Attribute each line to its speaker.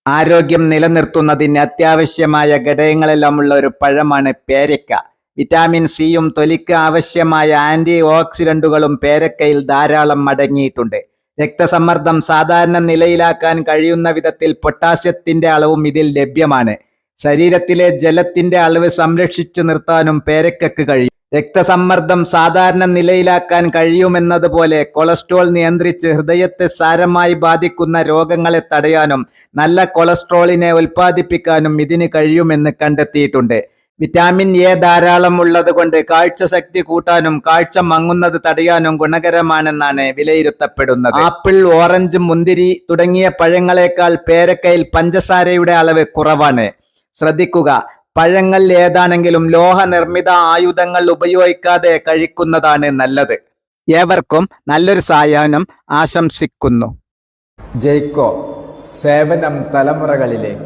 Speaker 1: ആരോഗ്യം നിലനിർത്തുന്നതിന് അത്യാവശ്യമായ ഘടകങ്ങളെല്ലാമുള്ള ഒരു പഴമാണ് പേരയ്ക്ക. വിറ്റാമിൻ സിയും തൊലിക്ക് ആവശ്യമായ ആന്റി ഓക്സിഡന്റുകളും പേരയ്ക്കയിൽ ധാരാളം അടങ്ങിയിട്ടുണ്ട്. രക്തസമ്മർദ്ദം സാധാരണ നിലയിലാക്കാൻ കഴിയുന്ന വിധത്തിൽ പൊട്ടാസ്യത്തിന്റെ അളവും ഇതിൽ ലഭ്യമാണ്. ശരീരത്തിലെ ജലത്തിന്റെ അളവ് സംരക്ഷിച്ചു നിർത്താനും പേരയ്ക്കക്ക് കഴിയും. രക്തസമ്മർദ്ദം സാധാരണ നിലയിലാക്കാൻ കഴിയുമെന്നതുപോലെ കൊളസ്ട്രോൾ നിയന്ത്രിച്ച് ഹൃദയത്തെ സാരമായി ബാധിക്കുന്ന രോഗങ്ങളെ തടയാനും നല്ല കൊളസ്ട്രോളിനെ ഉൽപ്പാദിപ്പിക്കാനും ഇതിന് കഴിയുമെന്ന് കണ്ടെത്തിയിട്ടുണ്ട്. വിറ്റാമിൻ എ ധാരാളം ഉള്ളതുകൊണ്ട് കാഴ്ചശക്തി കൂട്ടാനും കാഴ്ച മങ്ങുന്നത് തടയാനും ഗുണകരമാണെന്നാണ് വിലയിരുത്തപ്പെടുന്നത്. ആപ്പിൾ, ഓറഞ്ച്, മുന്തിരി തുടങ്ങിയ പഴങ്ങളെക്കാൾ പേരയ്ക്കയിൽ പഞ്ചസാരയുടെ അളവ് കുറവാണ്. ശ്രദ്ധിക്കുക, പഴങ്ങൾ ഏതാണെങ്കിലും ലോഹനിർമ്മിത ആയുധങ്ങൾ ഉപയോഗിക്കാതെ കഴിക്കുന്നതാണ് നല്ലത്. ഏവർക്കും നല്ലൊരു സായാഹ്നം ആശംസിക്കുന്നു. ജയ്ക്കോ, സേവനം തലമുറകളിലേക്ക്.